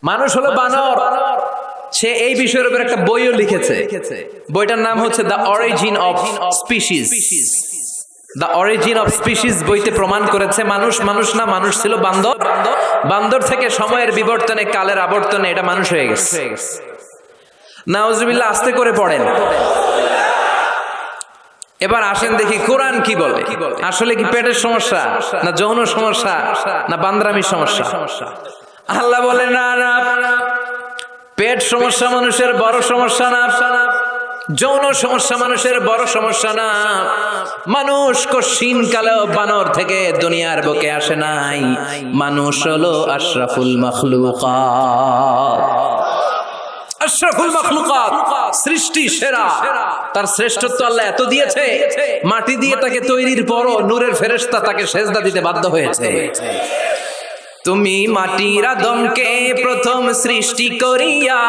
মানুষ হলো বানর। সে এই বিষয়ের উপর একটা বইও লিখেছে। বইটার নাম হচ্ছে the origin of species. The origin of species বইতে প্রমাণ করেছে মানুষ না, মানুষ ছিল বান্দর। বান্দর থেকে সময়ের বিবর্তনে, কালের আবর্তনে এটা মানুষ হয়ে গেছে। নাউজুবিল্লাহ, আস্তে করে পড়েন। এবার আসেন দেখি কোরআন কি বলে। আসলে কি পেটের সমস্যা, না যৌন সমস্যা, না বান্দ্রামির সমস্যা? আল্লাহ বলে না, পেট সমস্যা মানুষের বড় সমস্যা না, যৌন সমস্যা মানুষের বড় সমস্যা না। মানুষ কশিন কালেও বানর থেকে দুনিয়ার বুকে আসে নাই। মানুষ হলো আশরাফুল মাখলুকাত। আশরাফুল মাখলুকাত, সৃষ্টি সেরা। তার শ্রেষ্ঠত্ব আল্লাহ এত দিয়েছে, মাটি দিয়ে তাকে তৈরির পরও নূরের ফেরেশতা তাকে সেজদা দিতে বাধ্য হয়েছে। তুমি মাটির আদমকে প্রথম সৃষ্টি করিয়া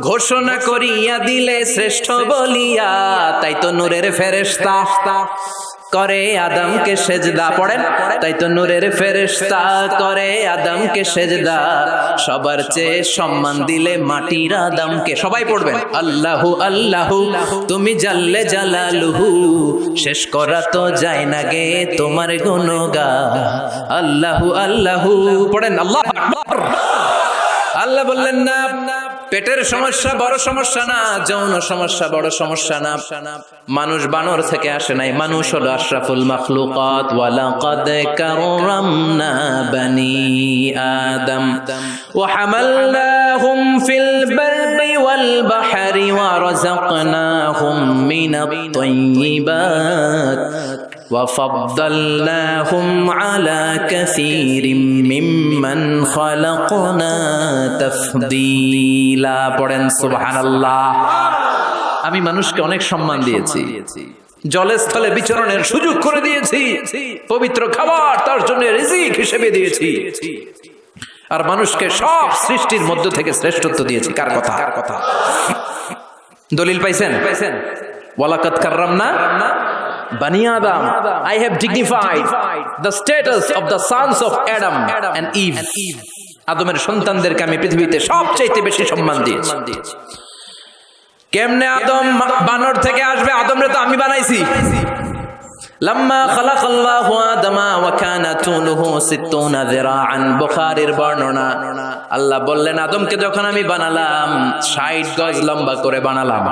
ঘোষণা করিয়া দিলে শ্রেষ্ঠ বলিয়া, তাই তো নূরের ফেরেশতা করে আদমকে সেজদা। পড়েন, তাই তো নূরের ফেরেশতা করে আদমকে সেজদা। সবার চেয়ে সম্মান দিলে মাটির আদমকে। সবাই পড়বেন, আল্লাহু আল্লাহু তুমি জাল্লে জালালুহু, শেষ করা তো যায় না গে তোমার গুণগান। আল্লাহু আল্লাহু পড়েন, আল্লাহু আকবার। আল্লাহ বললেন না, পেটের সমস্যা বড় সমস্যা না, যৌন সমস্যা বড় সমস্যা না। মানুষ বানর থেকে আসে নাই, মানুষ হলো আশরাফুল মাখলুকাত। ওয়ালাকাদ কাররামনা বানি আদম ওয়া হামালনাহুম ফিল বাররি ওয়াল বাহরি ওয়া রাযাকনাহুম মিনাত তাইয়্যিবাত وَفَضَّلْنَاهُمْ عَلَى كَثِيرٍ مِّمَّنْ خَلَقْنَا تَفْضِيلًا পড়েন সুবহানাল্লাহ। আমি মানুষকে অনেক সম্মান দিয়েছি, জলে স্থলে বিচরণের সুযোগ করে দিয়েছি, পবিত্র খাবার তার জন্য রিজিক হিসেবে দিয়েছি, আর মানুষকে সব সৃষ্টির মধ্য থেকে শ্রেষ্ঠত্ব দিয়েছি। কার কথা? দলিল পাইছেন? ওয়ালাকাদ কাররামনা Bani Adam, I have dignified the status of the sons of Adam and Eve. আদমের সন্তানদেরকে আমি পৃথিবীতে সবচেয়ে বেশি সম্মান দিয়েছি। কেমনে আদম বানর থেকে আসবে? আদমরে তো আমি বানাইছি। লাম্মা খালাকাল্লাহু আদামা ওয়া কানা তুলুহু 60 যিরাআন, বুখারীর বর্ণনা। আল্লাহ বললেন, আদমকে যখন আমি বানালাম 60 গজ লম্বা করে বানালাম।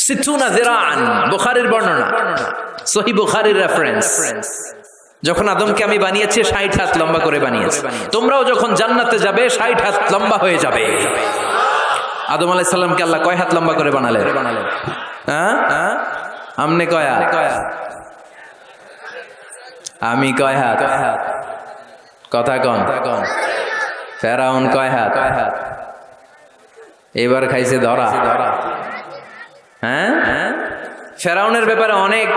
60 যিরাআন, বুখারীর বর্ণনা, সহিহ বুখারীর রেফারেন্স। যখন আদমকে আমি বানিয়েছি 60 হাত লম্বা করে বানিয়েছি। তোমরাও যখন জান্নাতে যাবে 60 হাত লম্বা হয়ে যাবে। আদম আলাইহিস সালামকে আল্লাহ কয় হাত লম্বা করে বানালেন? হ্যাঁ, আমনে কয় হাত? আমি কয় হাত? কথা কন। ফেরাউন কয় হাত? এবার খাইছে ধরা। হ্যাঁ, ফেরাউনের ব্যাপারে অনেক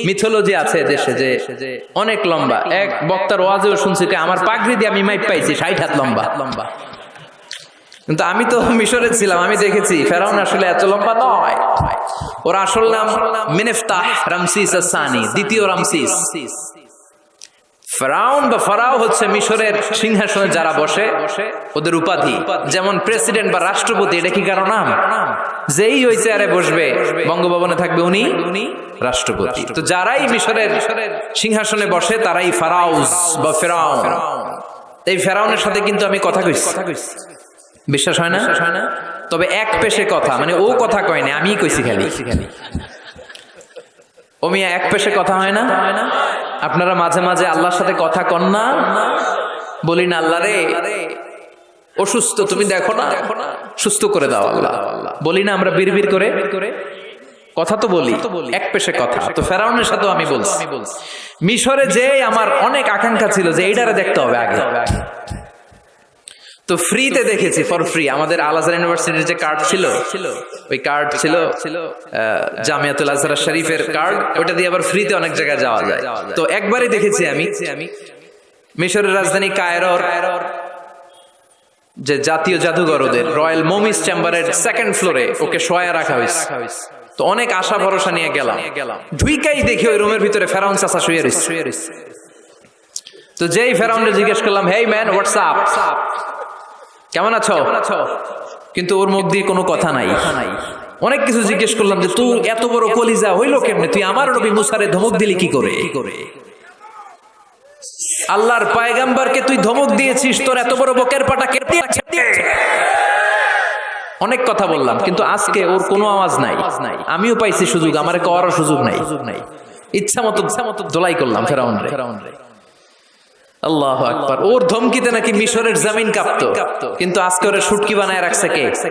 মিথোলজি আছে দেশে, যে অনেক লম্বা। এক বক্তার ওয়াজেও শুনছি আমার পাগড়ি দিয়ে আমি মাইপ পাইছি 60 হাত লম্বা। কিন্তু আমি তো মিশরে ছিলাম, আমি দেখেছি ফেরাউন আসলে এত লম্বা নয়। ওর আসল নাম মিনেফতাহ রামসিস আস-সানি, দ্বিতীয় রামসিস। ফেরাউন বা ফারাও হচ্ছে মিশরের সিংহাসনে যারা বসে ওদের উপাধি। যেমন প্রেসিডেন্ট বা রাষ্ট্রপতি, এটা কি কারো নাম? যেই ওই চেয়ারে বসবে, বঙ্গভবনে থাকবে উনি রাষ্ট্রপতি। তো যারাই মিশরের সিংহাসনে বসে তারাই ফারাউজ বা ফেরাউন। এই ফেরাউনের সাথে কিন্তু আমি কথা কইছি, বিশ্বাস হয় না? তবে এক পেশে কথা, মানে ও কথা কয় না, আমিই কইছি খালি। ও মিয়া, এক পেশে কথা হয় না? আপনারা মাঝে মাঝে আল্লাহর সাথে কথা কন না? বলি না, আল্লাহ রে অসুস্থ, তুমি দেখো না, সুস্থ করে দাও আল্লাহ। বলি না আমরা বিড়বিড় করে? কথা তো বলি, এক পেশে কথা। তো ফেরাউনের সাথেও আমি বলছি। মিশরে যে আমার অনেক আকাঙ্ক্ষা ছিল যে এইটারে দেখতে হবে আগে, তো ফ্রিতে দেখেছি, ফর ফ্রি। আমাদের আল আজহার ইউনিভার্সিটির যে কার্ড ছিল, ওই কার্ড ছিল জামিয়াতুল আজহার শরীফের কার্ড, ওটা দিয়ে আবার ফ্রিতে অনেক জায়গায় যাওয়া যায়। তো একবারই দেখেছি আমি মিশরের রাজধানী কায়রোর যে জাতীয় জাদুঘর, ওদের রয়্যাল মোমিস চেম্বারের 2nd ফ্লোরে ওকে শোয়া রাখা হয়েছে। তো অনেক আশা ভরসা নিয়ে গেলাম, ঢুইকাই দেখি ওই রুমের ভিতরে ফেরাউন চাচা শুয়ে রয়েছে। তো যেই ফেরাউনকে জিজ্ঞেস করলাম, হেই ম্যান, হোয়াটস আপ, কেমন আছো, কিন্তু ওর মুখ দিয়ে কোনো কথা নাই। অনেক কিছু জিজ্ঞেস করলাম যে তুই এত বড় কলিজা হইলো কেমনে, তুই আমার নবী মুসারে ধমক দিলি কি করে? আল্লাহর পয়গম্বরকে তুই ধমক দিয়েছিস, তোর এত বড় বকের পাটা কেটে অনেক কথা বললাম, কিন্তু আজকে ওর কোনো আওয়াজ নাই। আমিও পাইছি সুযোগ, আমার করার সুযোগ নাই। ইচ্ছা মতো দোলাই করলাম ফেরাউন রে। আল্লাহু আকবার। ওর ধমকিতে নাকি মিশরের জমিন কাঁপতো, কিন্তু আজকে ওরে শুটকি বানায় রাখছে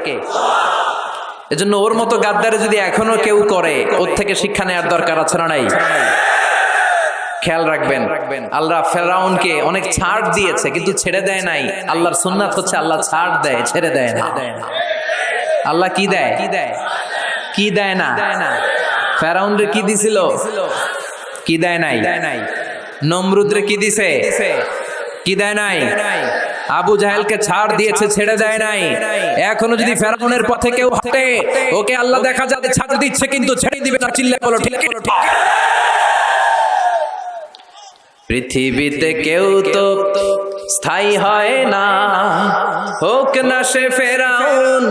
কে? এজন্য ওর মতো গাদ্দারে যদি এখনো কেউ করে, ওর থেকে শিক্ষা নেওয়ার দরকার আছে না নাই? খেয়াল রাখবেন, আল্লাহ ফেরাউনকে অনেক ছাড় দিয়েছে, কিন্তু ছেড়ে দেয় নাই। আল্লাহর সুন্নাত হচ্ছে আল্লাহ ছাড় দেয়, ছেড়ে দেয় না। আল্লাহ কি দেয়, কি দেয় না? ফেরাউন রে কি দিছিল? কি দেয় নাই? নমরুদ রে কি দিছে? কি দেয় নাই? আবু জাহেলকে ছাড় দিয়েছে, ছেড়ে দেয় নাই। এখনো যদি ফেরাউনের পথে কেউ হাঁটে, ওকে আল্লাহ দেখা যাবে ছাড় দিচ্ছে, কিন্তু ছেড়ে দিবে না। চিল্লায় বলো ঠিক। পৃথিবীতে কেউ তো স্থায়ী হয় না, হোক না সে ফেরাউন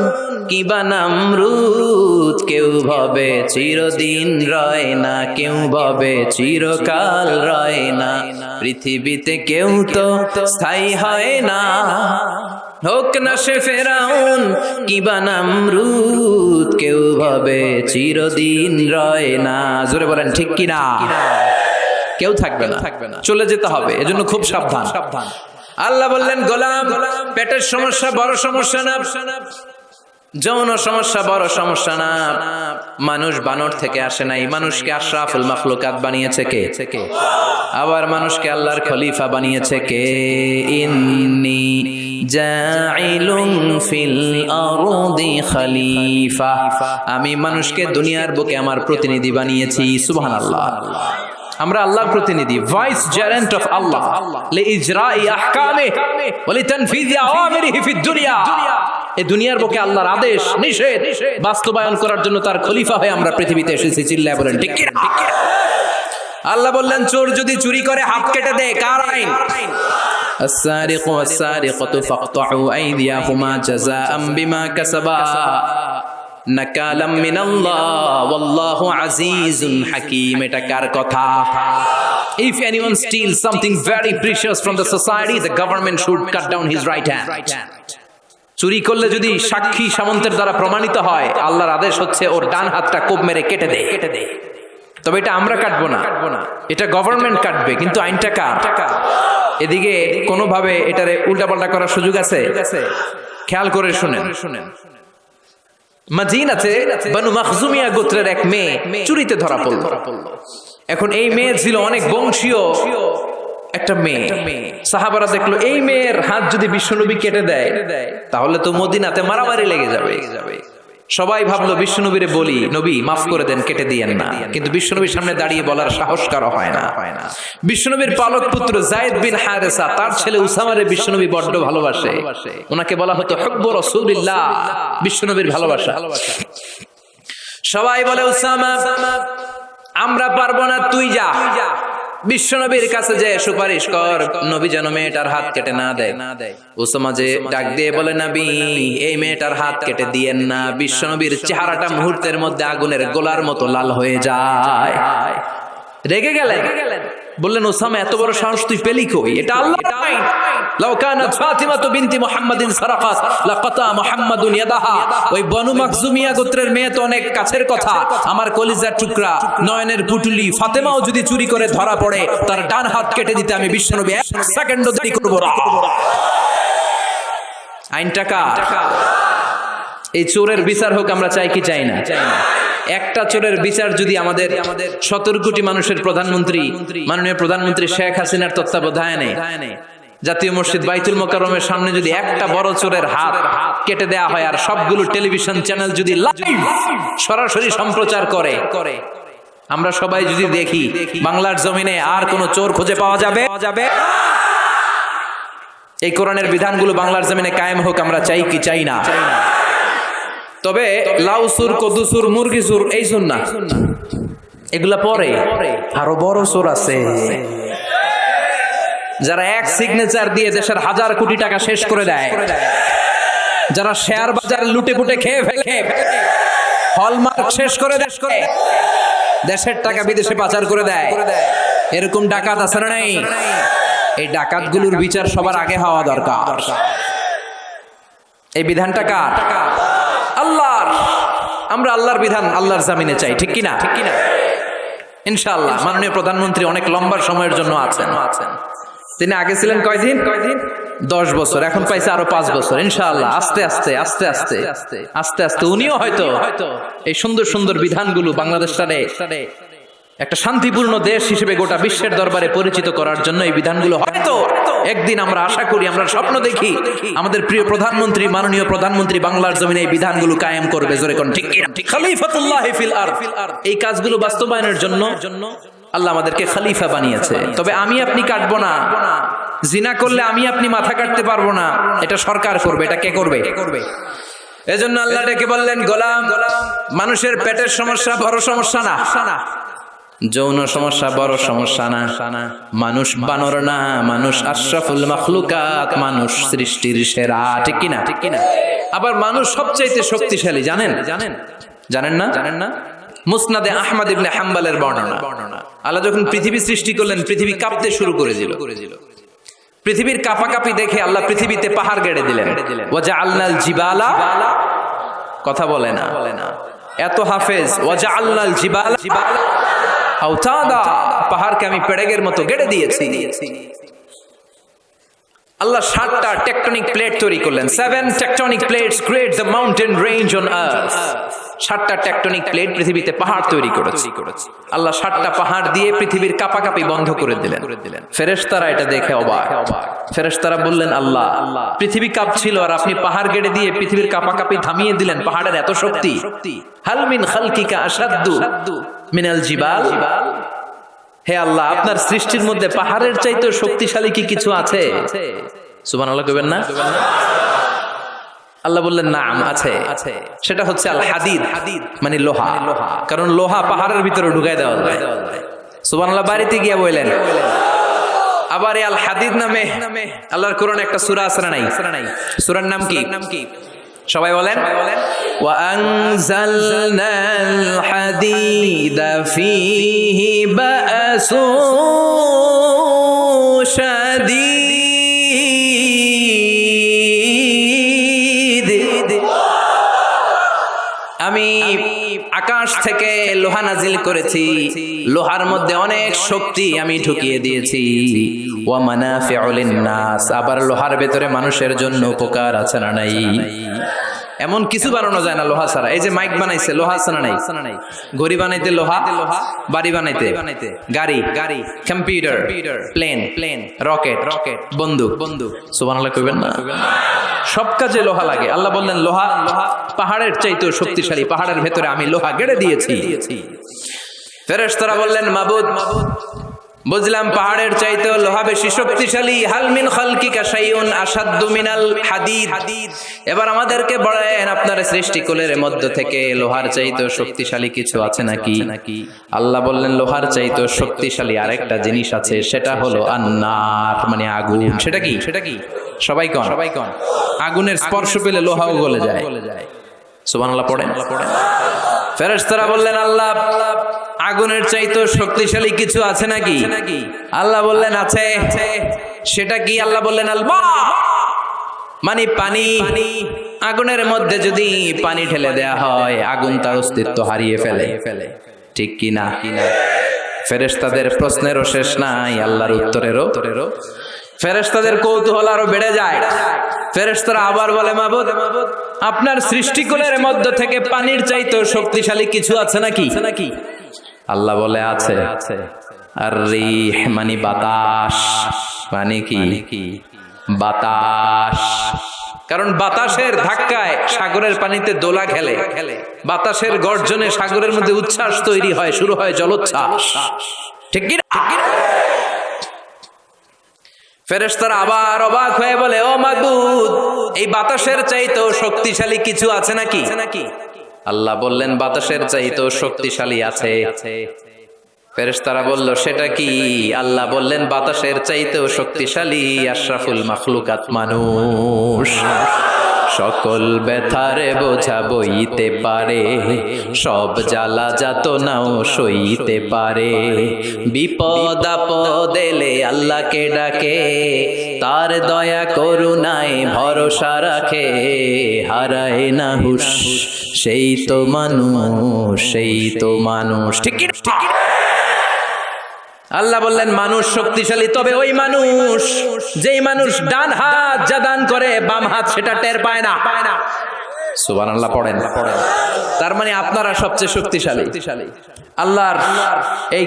কিবা নমরুদ। কেউ ভাবে চিরদিন রয় না, কেউ ভাবে চিরকাল রয় না। পৃথিবীতে কেউ তো স্থায়ী হয় না, হোক না সে ফেরাউন কিবা নমরুদ। কেউ ভাবে চিরদিন রয় না। জোরে বলেন ঠিক কিনা? কেউ থাকবে না, চলে যেতে হবে। এজন্য খুব সাবধান। আল্লাহ বললেন, গোলাম, পেটের সমস্যা বড় সমস্যা না, যৌন সমস্যা বড় সমস্যা না। মানুষ বানর থেকে আসে নাই, মানুষকে আশরাফুল মাখলুকাত বানিয়েছে কে? আবার মানুষকে আল্লাহর খলিফা বানিয়েছে কে? ইন্নী জাইলুন ফিল আরদি খলিফা। আমি মানুষকে দুনিয়ার বুকে আমার প্রতিনিধি বানিয়েছি। সুবহানাল্লাহ। আমরা আল্লাহর প্রতিনিধি, ভাইস জেরেন্ট অফ আল্লাহ, লিইজরাই আহকামিহি ওয়া লিতানফিজি আওয়ামিরিহি ফিদ দুনিয়া। এই দুনিয়ার বুকে আল্লাহর আদেশ নিষেধ বাস্তবায়ন করার জন্য তার খলিফা হয়ে আমরা পৃথিবীতে এসেছি। চিল্লায় বলেন ঠিক কি না? আল্লাহ বললেন, চোর যদি চুরি করে হাত কেটে দেয়, কার আইন? আস-সারিকু ওয়াস-সারিকাতু ফাকতাউ আইদিয়াহুমা জাযাআম বিমা কাসাবা নাকালাম মিনাল্লাহ ওয়াল্লাহু আজিজুন হাকীম। এটা কার কথা? If anyone steals something very precious from the society, the government should cut down his right hand. চুরি করলে যদি সাক্ষী সামন্তের দ্বারা প্রমাণিত হয়, আল্লাহর আদেশ হচ্ছে ওর ডান হাতটা কোপ মেরে কেটে দে। তবে এটা আমরা কাটবো না, এটা গভর্নমেন্ট কাটবে, কিন্তু আইনটা কার? এদিকে কোনোভাবে এটারে উল্টাপাল্টা করার সুযোগ আছে? খেয়াল করে শুনেন। মদিনাতে বনু মখজুমিয়া গোত্রের এক মেয়ে চুরিতে ধরা পড়ল। এখন এই মেয়ে ছিল অনেক বংশীয় একটা মেয়ে। সাহাবারা দেখলো এই মেয়ের হাত যদি বিশ্বনবী কেটে দেয়, তাহলে তো মদিনাতে মারামারি লেগে যাবে। সবাই ভাবলো বিশ্বনবীরে বলি, নবী মাফ করে দেন, কেটে দিয়েন না। কিন্তু বিশ্বনবীর সামনে দাঁড়িয়ে বলার সাহস কারো হয় না। বিশ্বনবীর পালক পুত্র যায়েদ বিন হারেসা, তার ছেলে উসামারে বিশ্বনবী বড্ড ভালোবাসে। ওনাকে বলা হতো হুব্বু রাসূলিল্লাহ, বিশ্বনবীর ভালোবাসা। সবাই বলে, উসামা আমরা পারবো না, তুই যা বিশ্বনবীর কাছে যে সুপারিশ কর, নবী যেন মেয়েটার হাত কেটে না দেয়। উসামা যে ডাক দিয়ে বলে, নবী এই মেয়েটার হাত কেটে দিয়েন না। বিশ্বনবীর চেহারাটা মুহূর্তের মধ্যে আগুনের গোলার মতো লাল হয়ে যায়। রেগে গেলেন, বললেন, উসামা এত বড় সাহস তুই পেলি কই? এটা আল্লাহর আইন। লাউ কানাত ফাতিমাতু বিনতি মুহাম্মাদিন সারাকাত লাকাতা মুহাম্মাদুন ইয়াদাহা। ওই বনু মাখজুমিয়া গোত্রের মেয়ে তো অনেক কাছের কথা, আমার কলিজার টুকরা, নয়নের পুটুলি। ফাতেমাও যদি চুরি করে ধরা পড়ে, তার ডান হাত কেটে দিতে আমি বিশ্বনবী এক সেকেন্ডও দেরি করব না। আইনটা কার? এই চোরের বিচার হোক আমরা চাই কি চাই না? একটা চোরের বিচার যদি আমাদের 17 কোটি মানুষের প্রধানমন্ত্রী, মাননীয় প্রধানমন্ত্রী শেখ হাসিনার তত্ত্বাবধানে জাতীয় মসজিদ বাইতুল মোকাররমের সামনে যদি একটা বড় চোরের হাত কেটে দেয়া হয়, আর সবগুলো টেলিভিশন চ্যানেল যদি লাইভ সরাসরি সম্প্রচার করে, আমরা সবাই যদি দেখি, বাংলার জমিনে আর কোন চোর খুঁজে পাওয়া যাবে? এই কোরআনের বিধানগুলো বাংলার জমিনে কায়েম হোক আমরা চাই কি চাই না? তবে লাউ সুর, কদু সুর, মুরগি সুর, এই সুর না, এগুলা পরে আরো বড় সুর আছে। যারা এক সিগনেচার দিয়ে দেশের হাজার কোটি টাকা শেষ করে দেয়, যারা শেয়ার বাজার লুটে পুটে খেয়ে ফেলে, হলমার্ক শেষ করে দেয়, দেশের টাকা বিদেশে পাচার করে দেয়, এরকম ডাকাত আছে না নাই? এই ডাকাতগুলোর বিচার সবার আগে হওয়া দরকার। এই বিধানটা কার? আল্লাহর। আমরা আল্লাহর বিধান আল্লাহর জামিনে চাই, ঠিক কিনা? ঠিক কিনা? ইনশাআল্লাহ। মাননীয় প্রধানমন্ত্রী অনেক লম্বা সময়ের জন্য আছেন। তিনি আগে ছিলেন কয়দিন? 10 বছর। এখন পাইছে আরো 5 বছর। ইনশাআল্লাহ আস্তে আস্তে আস্তে আস্তে আস্তে আস্তে উনিও হয়তো এই সুন্দর সুন্দর বিধানগুলো বাংলাদেশটারে একটা শান্তিপূর্ণ দেশ হিসেবে গোটা বিশ্বের দরবারে পরিচিত করার জন্য এই বিধানগুলো হয়তো একদিন আমরা আশা করি, আমরা স্বপ্ন দেখি আমাদের প্রিয় প্রধানমন্ত্রী, মাননীয় প্রধানমন্ত্রী বাংলার জমিনে এই বিধানগুলো কায়েম করবে। জোরে কোন ঠিক কিনা? খলিফাতুল্লাহ ফিল আরদ। এই কাজগুলো বাস্তবায়নের জন্য আল্লাহ আমাদেরকে খলিফা বানিয়েছে। তবে আমি আপনি কাটবো না। জিনা করলে আমি আপনি মাথা কাটতে পারবো না, এটা সরকার করবে। এটা কে করবে? এজন্য আল্লাহ ডেকে বললেন, গোলাম, মানুষের পেটের সমস্যা বড় সমস্যা না, যৌন সমস্যা বড় সমস্যা না, মানুষ বানর না, মানুষ আশরাফুল মাখলুকাত, মানুষ সৃষ্টির সেরা, ঠিক কিনা? ঠিক কিনা? আবার মানুষ সবচাইতে শক্তিশালী, জানেন? জানেন না? মুসনাদে আহমদ ইবনে হাম্বলের বর্ণনা, আল্লাহ যখন পৃথিবী সৃষ্টি করলেন, পৃথিবী কাঁপতে শুরু করেছিল। পৃথিবীর কাঁপাকাঁপি দেখে আল্লাহ পৃথিবীতে পাহাড় গেড়ে দিলেন। ওয়াজআলনাল জিবালা, কথা বলে না, এত হাফেজ। ওয়াজআলনাল জিবালা আওতাদা, পাহাড়কে আমি পেড়েগের মতো গেড়ে দিয়েছি। আল্লাহ 7টা টেকটনিক প্লেট তৈরি করলেন। 7 tectonic plates create the mountain range on earth. 7টা টেকটনিক প্লেট পৃথিবীতে পাহাড় তৈরি করেছে। আল্লাহ 7টা পাহাড় দিয়ে পৃথিবীর কাঁপাকাঁপি বন্ধ করে দিলেন। ফেরেশতারা এটা দেখে অবাক। ফেরেশতারা বললেন, আল্লাহ, পৃথিবী কাঁপছিল আর আপনি পাহাড় গেড়ে দিয়ে পৃথিবীর কাঁপাকাঁপি থামিয়ে দিলেন। পাহাড়ের এত শক্তি। হাল মিন খালকিকা আশাদ্দু মিনাল জিবাল। হে আল্লাহ, আপনার সৃষ্টির মধ্যে পাহাড়ের চাইতেও শক্তিশালী কি কিছু আছে? সুবহানাল্লাহ কইবেন না? আল্লাহ বললেন, নাম আছে। সেটা হচ্ছে আল হাদিদ, মানে লোহা। কারণ লোহা পাহাড়ের ভিতরে ঢুকাই দেওয়া যায়। সুবহানাল্লাহ। বাড়িতে গিয়ে বললেন। আবার এই আল হাদিদ নামে আল্লাহর কোরআনে একটা সূরা আছে না নাই? সূরার নাম কি? সবাই বলেন। ওয়া আনজালনাল হাদিদা ফীহি বা'সুন শাদীদ। আমি আকাশ থেকে লোহা নাজিল করেছি, লোহার মধ্যে অনেক শক্তি আমি ঢুকিয়ে দিয়েছি। ওয়া মানাফিউ লিন-নাস, আবার লোহার ভেতরে মানুষের জন্য উপকার আছে না নাই? এমন কিছু বানানো যায় না লোহা ছাড়া। এই যে মাইক বানাইছে, লোহা আছে না নাই? ঘড়ি বানাইতে লোহা, বাড়ি বানাইতে গাড়ি, কম্পিউটার, প্লেন, রকেট, বন্দুক। সুবহানাল্লাহ কইবেন না? সব কাজে লোহা লাগে। আল্লাহ বললেন, লোহা পাহাড়ের চাইতেও শক্তিশালী, পাহাড়ের ভেতরে আমি লোহা গেড়ে দিয়েছি। ফেরেশতারা বললেন, মাবুদ, বুঝলাম পাহাড়ের চাইতেও লোহা বেশি শক্তিশালী। হাল মিন খালকিকা শাইউন আশাদ্দু মিনাল হাদিদ। এবার আমাদেরকে বলেন, আপনার সৃষ্টিকুলের মধ্য থেকে লোহার চাইতেও শক্তিশালী কিছু আছে নাকি? আল্লাহ বললেন, লোহার চাইতেও শক্তিশালী আরেকটা জিনিস আছে, সেটা হলো আন্নার, মানে আগুন। সেটা কি? সবাই কোন? আগুনের স্পর্শ পেলে লোহাও গলে যায়। সুবহানাল্লাহ পড়েন। ফেরেশতারা বললেন, আল্লাহ, আগুনের চাইতেও শক্তিশালী কিছু আছে নাকি? আল্লাহ বললেন, আছে। সেটা কি? আল্লাহ বললেন, আল মা, মানে পানি। আগুনের মধ্যে যদি পানি ঢেলে দেয়া হয়, আগুন তার অস্তিত্ব হারিয়ে ফেলে, ঠিক কি না? ফেরেশতাদের প্রশ্নেরও শেষ নাই, আল্লাহর উত্তরেরও। ফেরেশতাদের কৌতূহল আরো বেড়ে যায়। ফেরেশতারা আবার বলে, মাবুদ, আপনার সৃষ্টিকুলের মধ্য থেকে পানির চাইতেও শক্তিশালী কিছু আছে নাকি? আল্লাহ বলে, আছে। আর রিহ, মানে বাতাস। মানে কি? বাতাস। কারণ বাতাসের ধাক্কায় সাগরের পানিতে দোলা খেলে, বাতাসের গর্জনে সাগরের মধ্যে উচ্ছ্বাস তৈরি হয়, শুরু হয় জলোচ্ছ্বাস, ঠিক কি না? ফেরেশতারা আবার অবাক হয়ে বলে, ও মাবুদ, এই বাতাসের চাইতেও শক্তিশালী কিছু আছে নাকি? আল্লাহ বললেন, বাতাসের চাইতেও শক্তিশালী আছে। ফেরেশতারা বলল সেটা কি? আল্লাহ বললেন বাতাসের চাইতেও শক্তিশালী আশরাফুল মাখলুকাত মানুষ। সকল ব্যথারে বোঝা বইতে পারে, সব জ্বালা যাতনাও সইতে পারে। বিপদ আপদ এলে আল্লাহকে ডাকে, তার দয়া করুণায় ভরসা রাখে। হারায় না হুশ সেই তো মানুষ, সেই তো মানুষ। ঠিক কি? আল্লাহ বললেন মানুষ শক্তিশালী, তবে ওই মানুষ যেই মানুষ ডান হাত যা দান করে বাম হাত সেটা টের পায় না। সুবহানাল্লাহ পড়েন। তার মানে আপনারা সবচেয়ে শক্তিশালী। আল্লাহর এই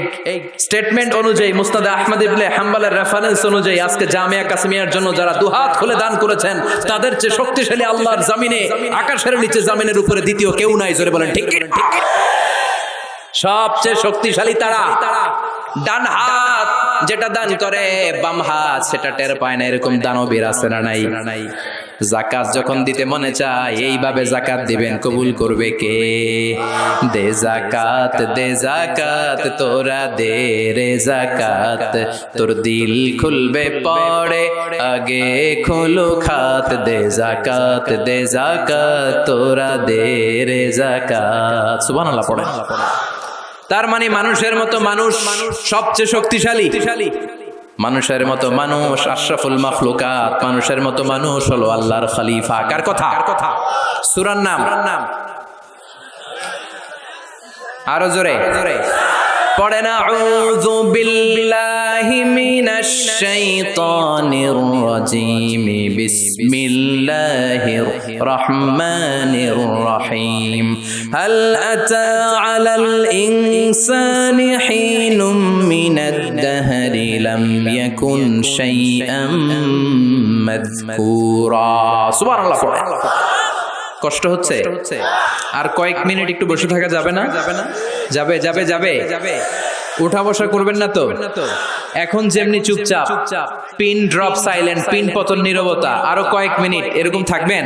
স্টেটমেন্ট অনুযায়ী মুসনাদে আহমদ ইবনে হাম্বলের রেফারেন্স অনুযায়ী আজকে জামিয়া কাসিমিয়ার জন্য যারা দুহাত খুলে দান করেছেন তাদের চেয়ে শক্তিশালী আল্লাহর জমিনে, আকাশের নিচে জমিনের উপরে দ্বিতীয় কেউ নাই। জোরে বলেন ঠিক ঠিক। সবচেয়ে শক্তিশালী তারা। ডান হাত যেটা দান করে বাম হাত সেটা টের পায় না, এরকম দানবীর আছে না নাই? যাকাত যখন দিতে মনে চায় এইভাবে যাকাত দিবেন, কবুল করবে কে? দে যাকাত তোরা দে রে যাকাত, তোর দিল খুলবে পড়ে আগে খোলো খাত। দে যাকাত তোরা দে রে যাকাত। সুবহানাল্লাহ পড়েন। তার মানে মানুষের মতো মানুষ সবচেয়ে শক্তিশালী। মানুষের মতো মানুষ আশরাফুল মাখলুকাত, মানুষের মতো মানুষ হলো আল্লাহর খলিফা। কার কথা? সূরার নাম আরো জোরে পড়েন। আউযু বিল্লাহি মিনাশ শাইতানির রাজীম, বিসমিল্লাহির রহমানির রহিম। হাল আতা আলাল ইনসানি হিনুম মিনাদ দাহরি লাম ইয়াকুন শাইআম মাযকুরা। সুবহানাল্লাহ। কষ্ট হচ্ছে? আর কয়েক মিনিট একটু বসে থাকা যাবে না? যাবে যাবে যাবে। উঠা বসা করবেন না তো? এখন যেমনি চুপচাপ, পিন ড্রপ সাইলেন্ট, পিন পতন নীরবতা, আরো কয়েক মিনিট এরকম থাকবেন।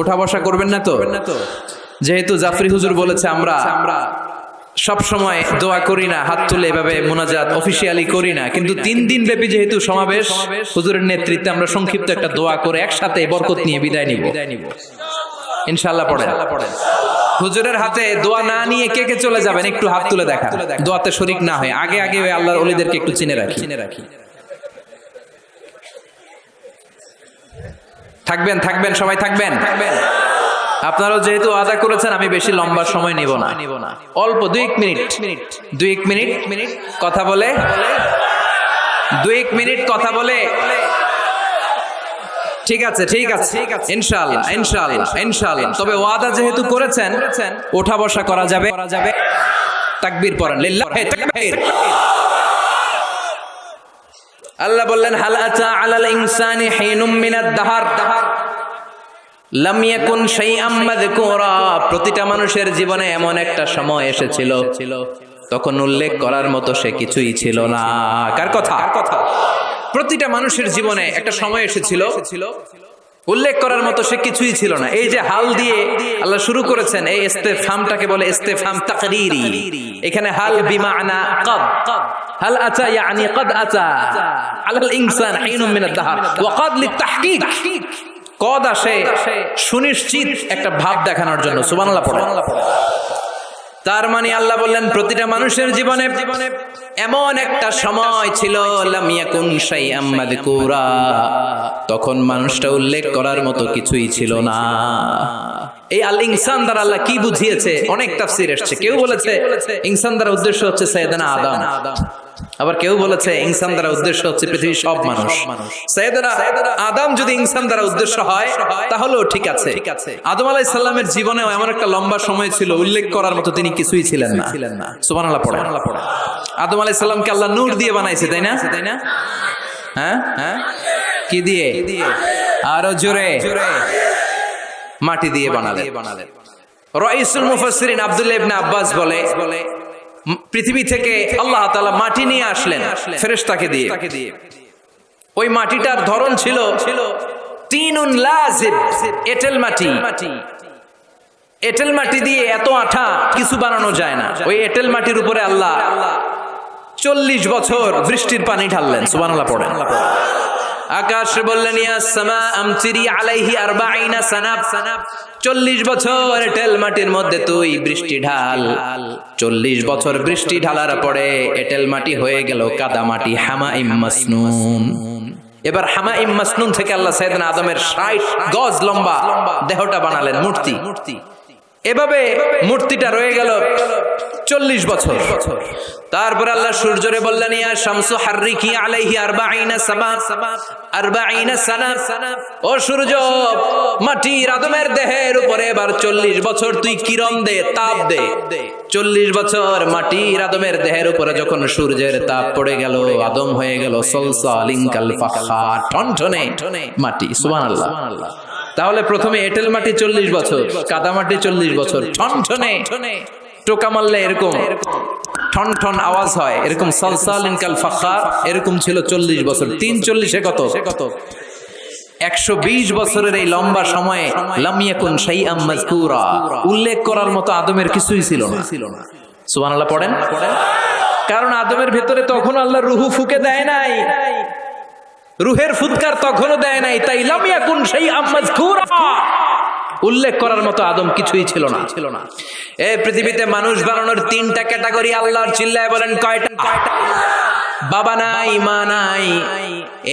উঠা বসা করবেন না তো? যেহেতু জাফরি হুজুর বলেছে আমরা সব সময় দোয়া করি না, হাত তুলে এভাবে মুনাজাত অফিসিয়ালি করি না, কিন্তু 3 দিন ব্যাপী যেহেতু সমাবেশ, হুজুরের নেতৃত্বে আমরা সংক্ষিপ্ত একটা দোয়া করে একসাথে বরকত নিয়ে বিদায় নিব ইনশাআল্লাহ। পড়েন। হুজুরের হাতে দোয়া না নিয়ে কে কে চলে যাবেন একটু হাত তুলে দেখা, দোয়াতে শরীক না হয়। আগে আগে ওই আল্লাহর ওলিদেরকে একটু চিনে রাখি। থাকবেন সবাই থাকবেন। আপনারাও যেহেতু আদা করেছেন আমি বেশি লম্বা সময় নিব না, অল্প 2 মিনিট কথা বলে 2 মিনিট কথা বলে। ঠিক আছে ইনশাআল্লাহ। তবে ওয়াদা যেহেতু করেছেন ওঠা বসা করা যাবে। তাকবীর পড়েন, লিল্লাহি তাকবীর। আল্লাহ বললেন হাল আতা আলাল ইনসানি হিনুম মিনাদ দাহর লাম ইয়াকুন শাইআম মাযকুরা। প্রতিটা মানুষের জীবনে এমন একটা সময় এসেছিল তখন উল্লেখ করার মতো সে কিছুই ছিল না। কার কথা? প্রতিটা মানুষের জীবনে একটা সময় এসেছিল উল্লেখ করার মতো সে কিছুই ছিল না। এই যে হাল দিয়ে আল্লাহ শুরু করেছেন, এই ইস্তেফহামটাকে বলে ইস্তেফহাম তাকরীরি। এখানে হাল বিমানা কদ, হাল আতা ইয়ানি কদ আতা আলাল ইনসান হিনুম মিনাদ দাহর ওয়া কদ লিতাহকিক। কদ আসে সুনিশ্চিত একটা ভাব দেখানোর জন্য। সুবহানাল্লাহ পড়েন। তার মানে আল্লাহ বললেন প্রতিটা মানুষের জীবনে এমন একটা সময় ছিল লাম ইয়াকুন শাইআম মাযকুরা, তখন মানুষটা উল্লেখ করার মতো কিছুই ছিল না। এই আল ইনসান দ্বারা আল্লাহ কি বুঝিয়েছে অনেক তাফসীর এসেছে। কেউ বলেছে ইনসান দ্বারা উদ্দেশ্য হচ্ছে সাইয়েদনা আদম, আবার কেউ বলেছে ইনসান দ্বারা উদ্দেশ্য হচ্ছে পৃথিবীর সব মানুষ। সাইয়েদনা আদম যদি ইনসান দ্বারা উদ্দেশ্য হয় তাহলেও ঠিক আছে। আদম আলাইহিস সালামের জীবনেও এমন একটা লম্বা সময় ছিল উল্লেখ করার মতো তিনি কিছুই ছিলেন না। সুবহানাল্লাহ পড়েন। আদম আলাইহিস সালামকে আল্লাহ নূর দিয়ে বানাইছে, তাই না? হ্যাঁ, কি দিয়ে? আরো জোরে মাটি দিয়ে বানালেন। রাইসুল মুফাসসিরিন আব্দুল্লাহ ইবনে আব্বাস বলে পৃথিবী থেকে আল্লাহ তাআলা মাটি নিয়ে আসলেন ফেরেশতাকে দিয়ে। ওই মাটিটার ধরন ছিল তিনুন লাজিব, এঁটেল মাটি। এঁটেল মাটি দিয়ে এত আঠা কিছু বানানো যায় না। ওই এঁটেল মাটির উপরে আল্লাহ 40 বছর বৃষ্টির পানি ঢাললেন। সুবহানাল্লাহ পড়েন। আকাশ বললেন ইয়া সামা আমতিরি আলাইহি 40 সানা, 40 বছর এঁটেল মাটির মধ্যে তুই বৃষ্টি ঢাল। 40 বছর বৃষ্টি ঢালার পরে এঁটেল মাটি হয়ে গেল কাদা মাটি, হামাইম মাসনুন। এবার হামাইম মাসনুন থেকে আল্লাহ সাইয়েদনা আদমের 60 গজ লম্বা দেহটা বানালেন মূর্তি। এভাবে মূর্তিটা রয়ে গেল 40 বছর। তারপর আল্লাহ সূর্যরে বললেন ইয়া শামসু হাররিকি আলাইহি 40 সানা, ও সূর্য মাটির আদমের দেহের উপরে এবার 40 বছর তুই কিরণ দে, তাপ দে। 40 বছর মাটির আদমের দেহের উপরে যখন সূর্যের তাপ পড়ে গেল, আদম হয়ে গেল সলসালিন কাল ফাখার, টনটনে মাটি। সুবহানাল্লাহ। তাহলে প্রথমে এঁটেল মাটি 40 বছর, কাদা মাটি 40 বছর, ঠনঠনে টোকা মারলে এরকম ঠন ঠন আওয়াজ হয়, এরকম সালসালিন কাল ফাখার, এরকম ছিল 40 বছর। 3 40 কত? 120 বছরের এই লম্বা সময়ে লাম ইয়াকুন শাইআম মাযকুরা, উল্লেখ করার মতো আদমের কিছুই ছিল না। সুবহানাল্লাহ পড়েন। কারণ আদমের ভেতরে তখন আল্লাহ রূহ ফুঁকে দেয় নাই, রুহের ফুৎকার তখনও দেয় নাই, তাই লাম ইয়াকুন শাইআম মাযকুরা, উল্লেখ করার মতো আদম কিছুই ছিল না। এই পৃথিবীতে মানুষ বানানোর 3টা ক্যাটাগরি আল্লাহর, চিল্লায় বলেন কয়টা? বাবা নাই, মা নাই।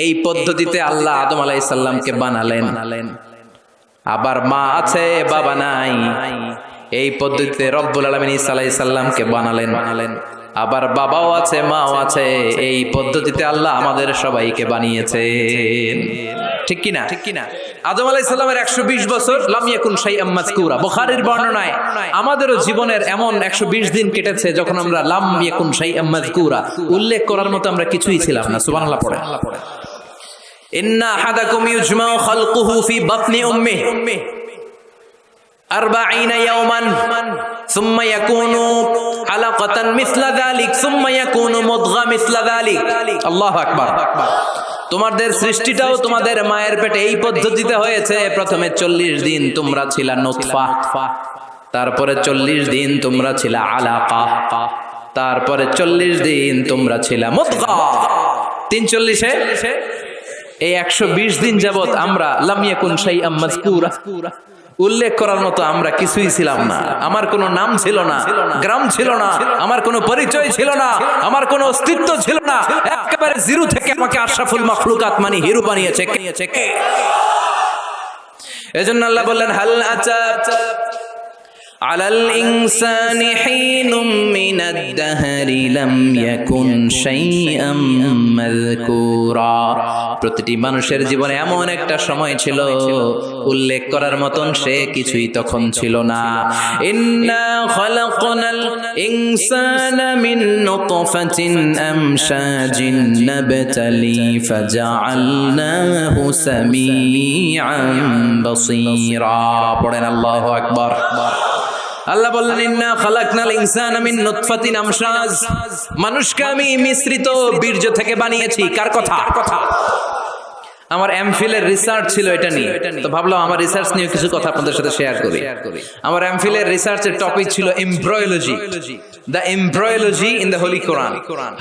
এই পদ্ধতিতে আল্লাহ আদম আলাইহিস সালামকে বানালেন। আবার মা আছে, বাবা নাই। এই পদ্ধতিতে রব্বুল আলামিন ঈসা আলাইহিস সালামকে বানালেন। আবার বাবাও আছে, মাও আছে। এই পদ্ধতিতে আল্লাহ আমাদের সবাইকে বানিয়েছেন। ঠিক কিনা? আদম আলাইহিস সালামের 120 বছর লাম ইয়াকুন শাইআম মাযকুরা। বুখারীর বর্ণনায় আমাদেরও জীবনের এমন 120 দিন কেটেছে যখন আমরা লাম ইয়াকুন শাইআম মাযকুরা, উল্লেখ করার মতো আমরা কিছুই ছিলাম না। সুবহানাল্লাহ পড়েন। ইন্না আহাদাকুম ইউজমাউ খালকুহু ফি বাতনি উম্মিহি 40 ইয়াওমান সুম্মা ইয়াকুনু আলাকাতান মিসলা যালিক সুম্মা ইয়াকুনু মুদগা মিসলা যালিক। আল্লাহু আকবার। তোমাদের সৃষ্টিটাও তোমাদের মায়ের পেটে এই পদ্ধতিতে হয়েছে। প্রথমে 40 দিন তোমরা ছিলা নুতফা, তারপরে 40 দিন তোমরা ছিলা আলাকা, তারপরে 40 দিন তোমরা ছিলা মুদগা। 3 40 এই 120 দিন যাবত আমরা লাম ইয়াকুন শাইআম মাযকুরা, উল্লেখ করার মতো আমরা কিছুই ছিলাম না। আমার কোনো নাম ছিল না, গ্রাম ছিল না, আমার কোনো পরিচয় ছিল না, আমার কোনো অস্তিত্ব ছিল না। একেবারে জিরো থেকে আমাকে আশরাফুল মাখলুকাত মানে হিরো বানিয়েছে কে? এজন্য আল্লাহ বললেন হাল আতা আলাল ইনসানি হিনুম মিনাদ দাহরি লাম ইয়াকুন শাইআম মাযকুরা। প্রতিটি মানুষের জীবনে এমন একটা সময় ছিল উল্লেখ করার মতন সে কিছুই তখন ছিল না। ইন্না খালাকনাল ইনসানা মিন নুতফাতিন আমশাজিন নাবতালি ফাজআলনাহু সামিআন বাসীরা। পড়েন আল্লাহু আকবার। আল্লাহ বললেন ইন্না খালাকনাল ইনসানা মিন নুতফাতিন আমশাজ, মানুষকে আমি মিশ্রিত বীর্য থেকে বানিয়েছি। কার কথা? আমার এমফিলের রিসার্চ ছিল এটা নিয়ে, তো ভাবলাম আমার রিসার্চ নিয়ে কিছু কথা আপনাদের সাথে শেয়ার করি। আমার এমফিলের রিসার্চের টপিক ছিল embryology, the embryology in the Holy Quran,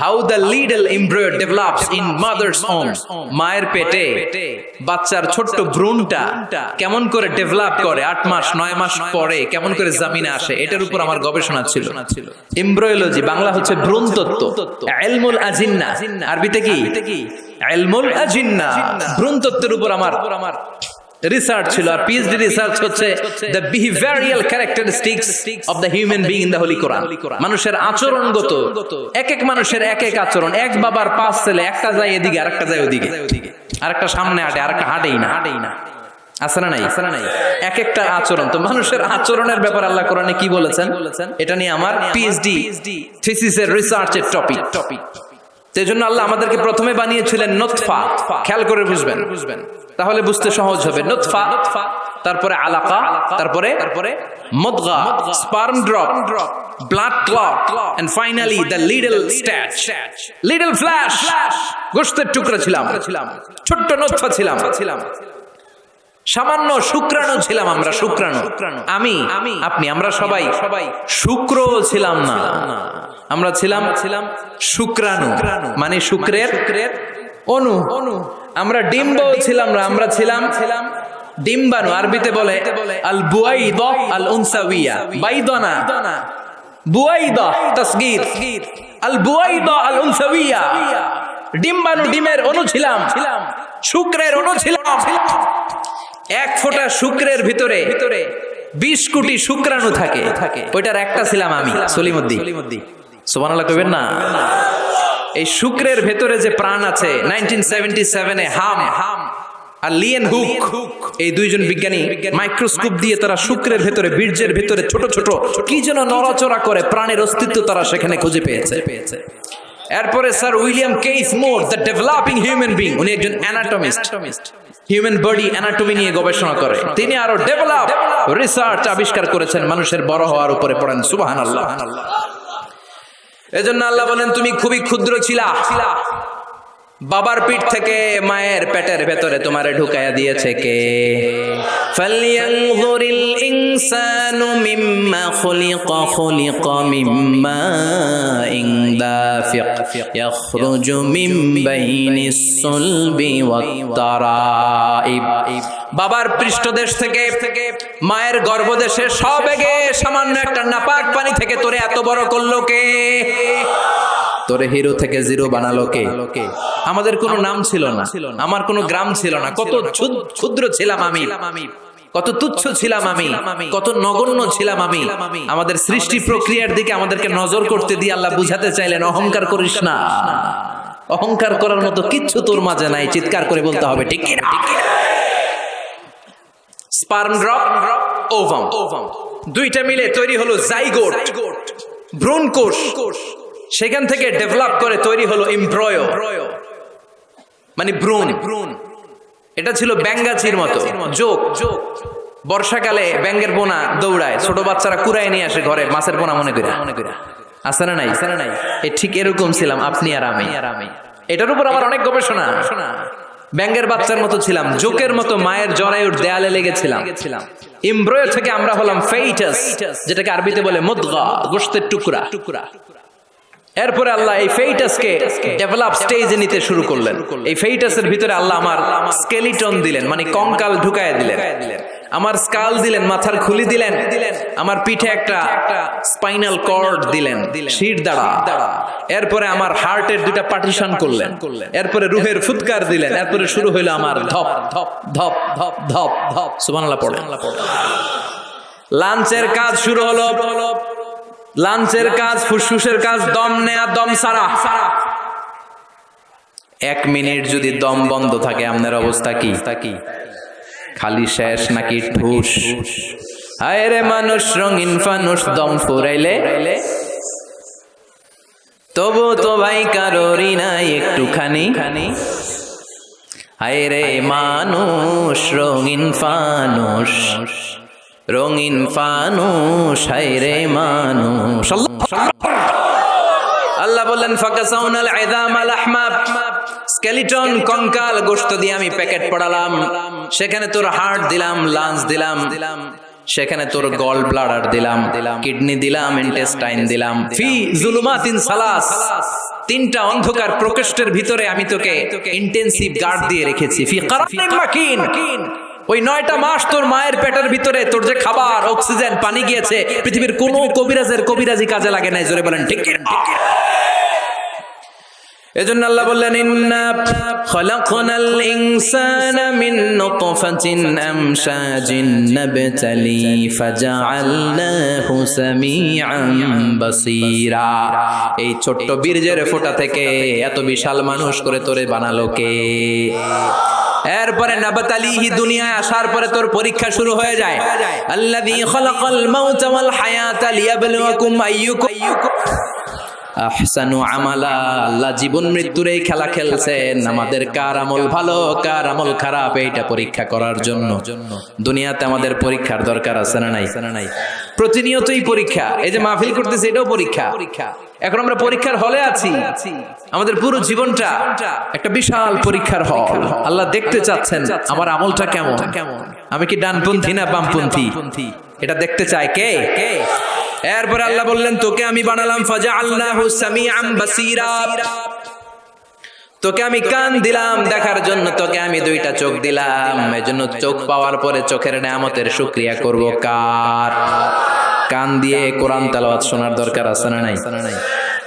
how the little embryo develops in mother's womb, মায়ের পেটে বাচ্চার ছোট্ট ভ্রূণটা কেমন করে ডেভেলপ করে, 8 মাস 9 মাস পরে কেমন করে জমিনে আসে, এটার উপর আমার গবেষণা ছিল। এমব্রয়োলজি বাংলা হচ্ছে ভ্রূণ তত্ত্ব, ইলমুল আজিন্না আরবিতে কি? ইলমুল আজিন্না, ভ্রূণ তত্ত্বের উপর আমার রিসার্চ ছিল। আর পিএইচডি রিসার্চ হচ্ছে the behavioural characteristics of the human being in the holy Quran. মানুষের আচরণগত, এক এক মানুষের এক এক আচরণ। এক বাবার 5 ছেলে, একটা যায় এদিকে আরেকটা যায় ওদিকে, আরেকটা সামনে হাঁটে আরেকটা হাঁটেই না। আছে না নাই? এক একটা আচরণ। তো মানুষের আচরণের ব্যাপারে আল্লাহ কোরআনে কি বলেছেন, এটা নিয়ে আমার পিএইচডি থিসিসের রিসার্চের টপিক। সেজন্য আল্লাহ আমাদেরকে প্রথমে বানিয়েছিলেন নুতফা। খেয়াল করে বুঝবেন, তাহলে বুঝতে সহজ হবে। নুতফা, তারপরে আলাকা, তারপরে মুদগা, sperm drop, blood clot, and finally the little stitch, little flesh. গোশতের টুকরা ছিলাম, ছোট্ট নুতফা ছিলাম। সামান্য শুক্রাণু ছিলাম আমরা, শুক্রাণু। আমি আপনি আমরা সবাই শুক্র ছিলাম না, আমরা ছিলাম শুক্রাণু, মানে শুক্রের অণু। আমরা ডিম্বও ছিলাম না, আমরা ছিলাম ডিম্বাণু। আরবিতে বলে আল বুয়াইদা আল উনসাউইয়া, বাইদানা বুয়াইদা তাসগীর, আল বুয়াইদা আল উনসাউইয়া, ডিম্বাণু, ডিমের অণু ছিলাম, শুক্রের অণু ছিলাম। এক ফোঁটা শুক্রের ভিতরে 20 কোটি শুক্রাণু থাকে, ওইটার একটা ছিলাম আমি, সলিমুদ্দিন। সুবহানাল্লাহ কইবেন না? এই শুক্রের ভেতরে যে প্রাণ আছে, 1977-এ হাম আর লিয়েন হুক, এই দুইজন বিজ্ঞানী মাইক্রোস্কোপ দিয়ে তারা শুক্রের ভেতরে, বীর্যের ভেতরে ছোট ছোট কি যেন নড়াচড়া করে, প্রাণের অস্তিত্ব তারা সেখানে খুঁজে পেয়েছে। এরপরে sir William case more, the developing human being, উনি একজন অ্যানাটমিস্ট, হিউম্যান বডি অ্যানাটমি নিয়ে গবেষণা করে। তিনি আরো ডেভেলপ রিসার্চ আবিষ্কার করেছেন মানুষের বড় হওয়ার উপরে। পড়েন সুবহানাল্লাহ। এজন্য আল্লাহ বলেন তুমি খুবই ক্ষুদ্র ছিলা, বাবার পিঠ থেকে মায়ের পেটের ভেতরে তোমারে ঢুকাইয়া দিয়েছে কে? ফালইয়ানযুরিল ইনসানু মিম্মা খুলিকা, খুলিকা মিম্মা দাফিক ইয়াখরুজু মিন বাইনিস সুলবি ওয়াত তারাইব। বাবার পৃষ্ঠদেশ থেকে, মায়ের গর্ভদেশে সবেগে সামান্য একটা নাপাক পানি থেকে তোরে এত বড় করলো কে? তোরে হিরো থেকে জিরো বানালো কে? আমাদের কোনো নাম ছিল না, আমার কোনো গ্রাম ছিল না। কত ক্ষুদ্র ছিলাম আমি, কত তুচ্ছ ছিলাম আমি, কত নগণ্য ছিলাম আমি। আমাদের সৃষ্টি প্রক্রিয়ার দিকে আমাদেরকে নজর করতে দিয়ে আল্লাহ বুঝাতে চাইলেন অহংকার করিস না, অহংকার করার মতো কিচ্ছু তোর মাঝে নাই। চিৎকার করে বলতে হবে ঠিক কি না? স্পার্ম ড্রপ, ওভাম, দুইটা মিলে তৈরি হলো জাইগোট, ভ্রূণ কোষ। সেখান থেকে ডেভেলপ করে তৈরি হলো এমব্রয়ো, মানে ভ্রূণ। এটা ছিল ব্যাঙ্গাচির মতো যোগ। বর্ষাকালে ব্যাঙ্গের পোনা দৌড়ায়, ছোট বাচ্চারা কুড়ায় নিয়ে আসে ঘরে মাছের পোনা মনে করে। আছে না নাই? ঠিক এরকম ছিলাম আপনি আর আমি। এটার উপর আমার অনেক গবেষণা। ব্যাঙ্গের বাচ্চার মতো ছিলাম, জোকের মতো মায়ের জরায়ুর দেয়ালে লেগেছিলাম। এমব্রয়ো থেকে আমরা হলাম ফেইটাস, যেটাকে আরবিতে বলে মুদগা, গোশতের টুকরা। এরপরে আল্লাহ এই ফেইটাসকে ডেভেলপ স্টেজে নিতে শুরু করলেন। এই ফেইটাসের ভিতরে আল্লাহ আমার স্কেলিটন দিলেন, মানে কঙ্কাল ঢুকায় দিলেন। আমার স্কাল দিলেন, মাথার খুলি দিলেন। আমার পিঠে একটা স্পাইনাল কর্ড দিলেন, শির দাঁড়া। এরপরে আমার হার্টের দুটা পার্টিশন করলেন। এরপরে রুহের ফুৎকার দিলেন। এরপরে শুরু হইলো আমার ধপ ধপ ধপ ধপ ধপ ধপ। সুবহানাল্লাহ পড়ে। লাঞ্চের কাজ শুরু হলো। লাঞ্চের কাজ, ফুসফুসের কাজ, দম নেয়া, দম সারা। 1 মিনিট যদি দম বন্ধ থাকে আপনার অবস্থা কি? খালি শেষ নাকি ঠুস? হায় রে মানুষ রঙিন ফানুষ, দম ফুরাইলে তবু তো ভাই কারোরই নাই একটুখানি। হায় রে মানুষ রঙিন ফানুষ, রঙিন ফানুষ, হায় রে মানুষ। আল্লাহ বললেন ফাকাসাউনাল ইযামা লাহমা, স্কেলিটন কঙ্কাল গোশত দিয়ে আমি প্যাকেট পড়ালাম। সেখানে তোর হার্ট দিলাম, লাঞ্চ দিলাম, সেখানে তোর গল ব্লাডার দিলাম, কিডনি দিলাম, ইন্টেস্টাইন দিলাম। ফি যুলুমাতিন সালাস, 3টা অন্ধকার প্রকোষ্ঠের ভিতরে আমি তোকে ইন্টেনসিভ গার্ড দিয়ে রেখেছি। ফি কারানিন মাকিন, ওই 9টা মাস তোর মায়ের পেটের ভিতরে তোর যে খাবার, অক্সিজেন, পানি গিয়েছে, পৃথিবীর কোন কবিরাজের কবিরাজি কাজে লাগে নাই। জোরে বলেন ঠিক কি? এজন্য আল্লাহ বললেন ইন্না খালাকনাল ইনসানা মিন নুতফাতিন আমশাজিন নাবতালি ফাজআলনাহু সামিআন বাসীরা। এই ছোট্ট বীর্যের ফোঁটা থেকে এত বিশাল মানুষ করে তোরে বানালো কে? এরপরে নাবতালিহি, দুনিয়ায় আসার পরে তোর পরীক্ষা শুরু হয়ে যায়। আল্লাযী খালাকাল মাউতা ওয়াল হায়াতা লিয়াবলুয়াকুম আইয়ুকুম আহসানু আমালা। আল্লাহ জীবন মৃত্যুর এই খেলা খেলছেন, আমাদের কার আমল ভালো কার আমল খারাপ এইটা পরীক্ষা করার জন্য। দুনিয়াতে আমাদের পরীক্ষার দরকার আছে না নাই? প্রতিনিয়তই পরীক্ষা। এই যে মাহফিল করতেছে, এটাও পরীক্ষা। এখন আমরা পরীক্ষার হলে আছি। আমাদের পুরো জীবনটা একটা বিশাল পরীক্ষার হল। আল্লাহ দেখতে চাচ্ছেন আমার আমলটা কেমন। আমি কি ডানপন্থী না বামপন্থী এটা দেখতে চায় কে? এরপর আল্লাহ বললেন তোকে আমি বানালাম ফাজআলনাহু সামিআন বাসীরা, তোকে আমি কান দিলাম দেখার জন্য, তোকে আমি দুইটা চোখ দিলাম, এজন্য চোখ পাওয়ার পরে চোখের নেয়ামতের শুকরিয়া করব কার? কান দিয়ে কোরআন তেলাওয়াত শোনার দরকার আছে না নাই?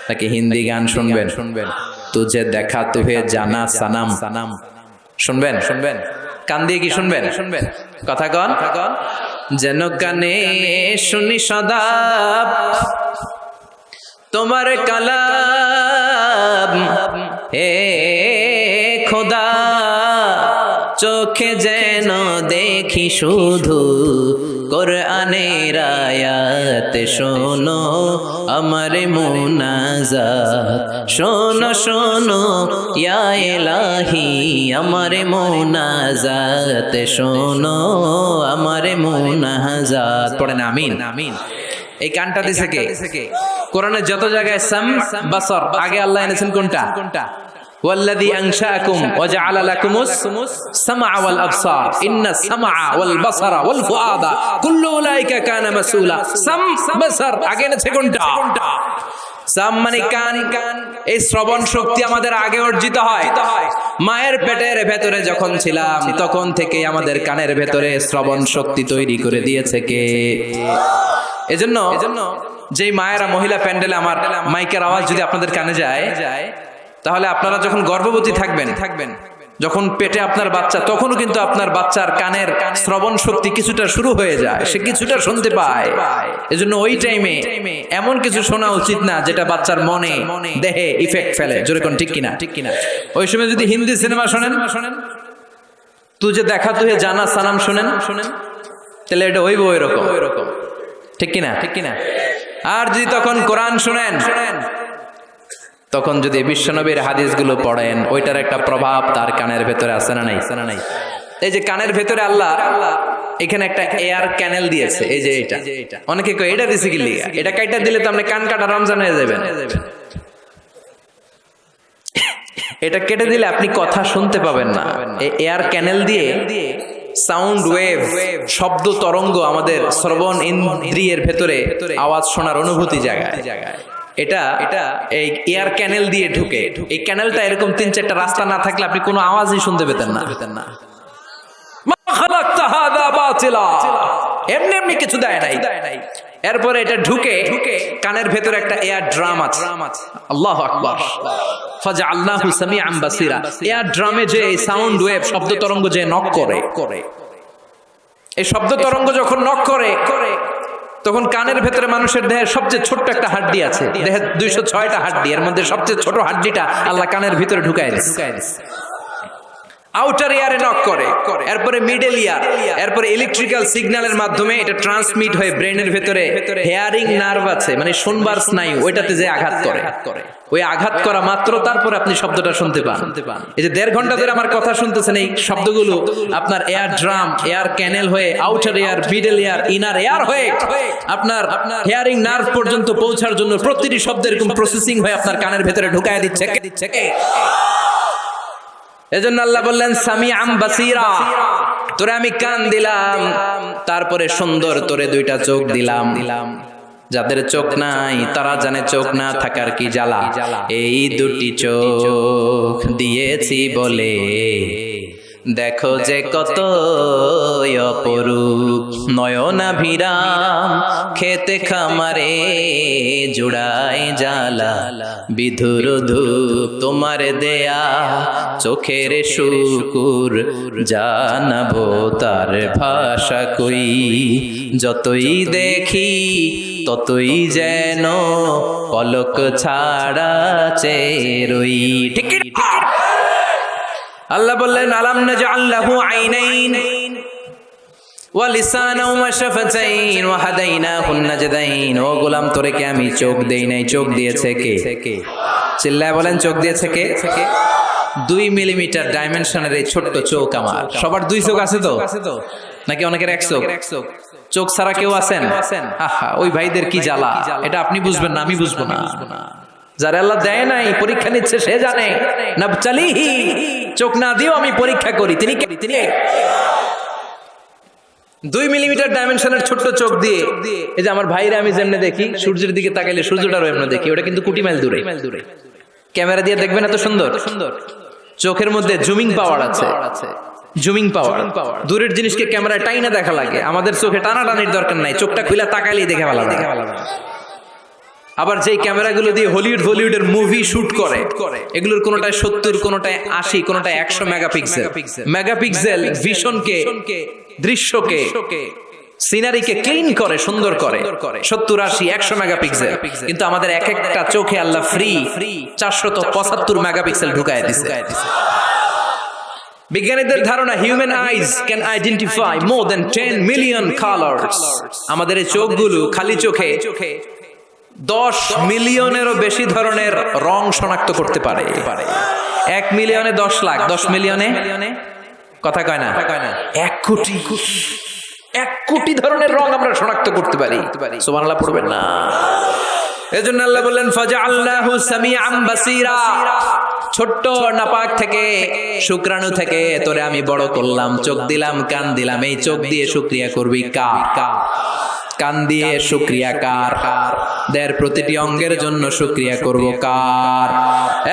নাকি হিন্দি গান শুনবেন? তুঝে দেখা তুহে জানা সানাম শুনবেন? কান দিয়ে কি শুনবেন? কথা কন। যেন কানে শুনি সদা তোমার কালাম, হে খোদা চোখে যেন দেখি শুধু কোরআনের আয়াত, শোনো আমার মুনাজাত, শোনো শোনো ইয়া ইলাহি আমার মুনাজাত, শোনো আমার মুনাজাত। পড়েন আমিন। এই কানটা দিছে কে? কোরআনের যত জায়গায় সাম বাসর আগে আল্লাহ এনেছেন কোনটা? ওয়াল্লাযী আনশাআকুম ওয়া জাআলা লাকুমুস সামআ ওয়াল আবসার ইন্নাস সামআ ওয়াল বাসারা ওয়াল ফুআদা কুল্লু উলাইকা কানা মাসউলা। সাম বাসর আগে এনেছে কোনটা? সাম মানে কান। এই শ্রবণ শক্তি আমাদের আগে অর্জিত হয়। মায়ের পেটের ভেতরে যখন ছিলাম তখন থেকে আমাদের কানের ভেতরে শ্রবণ শক্তি তৈরি করে দিয়েছে কে? এজন্য যে মায়েরা মহিলা প্যান্ডেলে আমার মাইকের আওয়াজ যদি আপনাদের কানে যায়, তাহলে আপনারা যখন গর্ভবতী থাকবেন, যখন পেটে আপনার বাচ্চা, তখনও কিন্তু আপনার বাচ্চার কানের শ্রবণ শক্তি কিছুটা শুরু হয়ে যায়, সে কিছুটা শুনতে পায়। এজন্য ওই টাইমে এমন কিছু শোনা উচিত না যেটা বাচ্চার মনে দেহে ইফেক্ট ফেলে। জোরে কোন ঠিক কিনা? ওই সময় যদি হিন্দি সিনেমা শোনেন, তুঝে দেখা তুহে জানা সানাম শোনেন, তাহলে এটা হইব ওইরকম। ঠিক কিনা? আর যদি তখন কোরআন শুনেন, তখন যদি বিশ্বনবীর হাদিসগুলো পড়েন, ওইটার একটা প্রভাব তার কানের ভেতরে আছে না নাই? এই যে কানের ভেতরে আল্লাহ এখানে একটা এয়ার ক্যানেল দিয়েছে, এই যে এটা। অনেকে কয় এটা দিছে কি লিগা? এটা কাইটা দিলে তো আপনি কান কাটা রমজান হয়ে যাবেন। এটা কেটে দিলে আপনি কথা শুনতে পাবেন না। এই এয়ার ক্যানেল দিয়ে সাউন্ড ওয়েভ, শব্দ তরঙ্গ আমাদের শ্রবণ ইন্দ্রিয়ের ভেতরে আওয়াজ শোনার অনুভূতি জায়গায়। এটা এই এয়ার ক্যানেল দিয়ে ঢুকে। এই ক্যানেলটা এরকম 3-4টা রাস্তা না থাকলে আপনি কোনো আওয়াজই শুনতে পেতেন না। এমনি কিছু দেয় নাই। এরপরে এটা ঢুকে কানের ভেতরে একটা এয়ার ড্রাম আছে। আল্লাহু আকবার। ফাজআলনাহু সামিআন বাসীরা। এয়ার ড্রামে যে সাউন্ড ওয়েভ, শব্দ তরঙ্গ যে নক করে, এই শব্দ তরঙ্গ যখন নক করে, তখন কানের ভেতরে মানুষের দেহের সবচেয়ে ছোট্ট একটা হাড্ডি আছে। দেহের 206টা হাড্ডি, এর মধ্যে সবচেয়ে ছোট হাড্ডিটা আল্লাহ কানের ভিতরে ঢুকায় দিয়েছে। আউটার ইয়ারে নক করে, এরপরে মিডল ইয়ার, এরপরে ইলেকট্রিক্যাল সিগন্যালের মাধ্যমে এটা ট্রান্সমিট হয়ে ব্রেনের ভেতরে হেয়ারিং নার্ভ আছে, মানে শুনবার স্নায়ু, ওইটাতে যে আঘাত করে, ওই আঘাত করা মাত্র তারপরে আপনি শব্দটা শুনতে পান। এই যে 1.5 ঘন্টা ধরে আমার কথা শুনতেছেন, এই শব্দগুলো আপনার এয়ার ড্রাম, এয়ার ক্যানেল হয়ে outer air, middle air, inner air হয়ে আপনার হেয়ারিং নার্ভ পর্যন্ত পৌঁছার জন্য প্রতিটি শব্দ এরকম প্রসেসিং হয়ে আপনার কানের ভেতরে ঢুকায় দিচ্ছে। এজন্য আল্লাহ বললেন সামিআন বাসীরা, তোরে আমি কান দিলাম, তারপরে সুন্দর তোরে 2টা চোখ দিলাম। যাদের চোখ নাই তারা জানে চোখ না থাকার কি জ্বালা। এই 2টি চোখ দিয়েছি বলে দেখো যে কত অপরূপ, নয়নাভিরাম খেতে খামারে জুড়ায় জ্বালা, বিধুর ধূপ তোমার দেয়া চোখের শুকুর, জানাবো তার ভাষা কই, যতই দেখি ততই যেন পলক ছাড়া চেরই। ঠিক আল্লাহ বললেন আলাম নাজআল লাহু আইনাইন ওয়া লিসানান ওয়া শাফাতাইন ওয়া হাদাইনাহুন নাজদাইন। ও গোলাম, তোরে কি আমি চোখ দেই নাই? চোখ দিয়েছে কে? চিল্লায় বলেন, চোখ দিয়েছে কে? 2 মিলিমিটার ডাইমেনশনের এই ছোট্ট চোখ আমার। সবার 2 চোখ আছে তো? নাকি অনেকের 1 চোখ? চোখ ছাড়া কেউ আছেন? আহা, ওই ভাইদের কি জ্বালা, এটা আপনি বুঝবেন না, আমি বুঝবো না। যারা আল্লাহ দেয় নাই, পরীক্ষা নিচ্ছে, সে জানে। নাবতালিহি, চোখ না দিও আমি পরীক্ষা করি। তিনি 2 মিলিমিটার ডাইমেনশনের ছোট্ট চোখ দিয়ে এই যে আমার ভাইরা আমি যেমনে দেখি সূর্যের দিকে তাকাইলে সূর্যটারও এমন দেখি, ওটা কিন্তু কোটি মাইল দূরে। ক্যামেরা দিয়ে দেখবেন এত সুন্দর। চোখের মধ্যে জুমিং পাওয়ার আছে, জুমিং পাওয়ার। দূরের জিনিসকে ক্যামেরায় টাইনা দেখা লাগে, আমাদের চোখে টানাটানির দরকার নাই, চোখটা খুলে তাকাইলেই দেখে ভালো লাগে। আবার যেই ক্যামেরাগুলো দিয়ে হলিউড বলিউডের মুভি শুট করে, এগুলোর কোনোটায় 70, কোনোটায় 80, কোনোটায় 100 মেগাপিক্সেল। মেগাপিক্সেল ভিশনকে, দৃশ্যকে, সিনারিকে ক্লিন করে, সুন্দর করে। 70, 80, 100 মেগাপিক্সেল। কিন্তু আমাদের এক একটা চোখে আল্লাহ ফ্রি 475 মেগাপিক্সেল ঢুকায় দিছে। বিজ্ঞানীদের ধারণা human eyes can identify more than 10 million colours. আমাদের এই চোখগুলো খালি চোখে 10 মিলিয়নেরও বেশি ধরনের রং শনাক্ত করতে পারে। 1 মিলিয়নে 10 লাখ, 10 মিলিয়নে কথা কয় না 1 কোটি। 1 কোটি ধরনের রং আমরা শনাক্ত করতে পারি। সুবহানাল্লাহ পড়বেন না? এজন্য আল্লাহ বললেন ফাজআলনাহু সামিআন বাসীরা। ছোট্ট নাপাক থেকে, শুক্রাণু থেকে তোরে আমি বড় করলাম, চোখ দিলাম, কান দিলাম। এই চোখ দিয়ে শুকরিয়া করবি কার? কান দিয়ে শুকরিয়া কার? দের প্রতিটি অঙ্গের জন্য শুকরিয়া করব কার?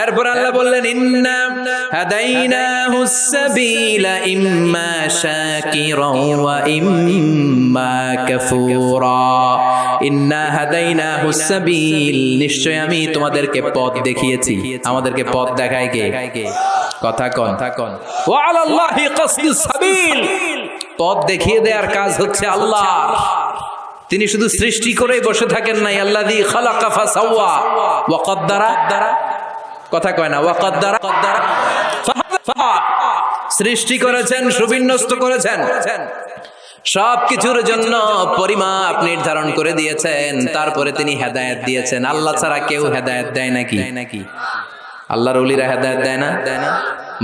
এরপর আল্লাহ বললেন ইন্না হাদাইনাহুস সাবিলা ইম্মা শাকিরা ওয়া ইম্মা কাফুরা। ইন্না হাদাইনাহুস সাবিল, নিশ্চয় আমি তোমাদেরকে পথ দেখিয়েছি। আমাদেরকে পথ দেখায় কে? কথা কন। ওয়া আলাল্লাহি কাসদুস সাবিল, পথ দেখিয়ে দেওয়ার কাজ হচ্ছে আল্লাহর। তিনি শুধু সৃষ্টি করেই বসে থাকেন নাই। আল্লাযী খালাকা ফাসাওয়া ওয়া কদ্দারা, কথা কয় না, ওয়া কদ্দারা, সৃষ্টি করেছেন, সুবিন্যস্ত করেছেন, সবকিছুর জন্য পরিমাপ নির্ধারণ করে দিয়েছেন। তারপরে তিনি হেদায়েত দিয়েছেন। আল্লাহ ছাড়া কেউ হেদায়েত দেয় নাকি? আল্লাহর ওলিরা হেদায়েত দেয় না?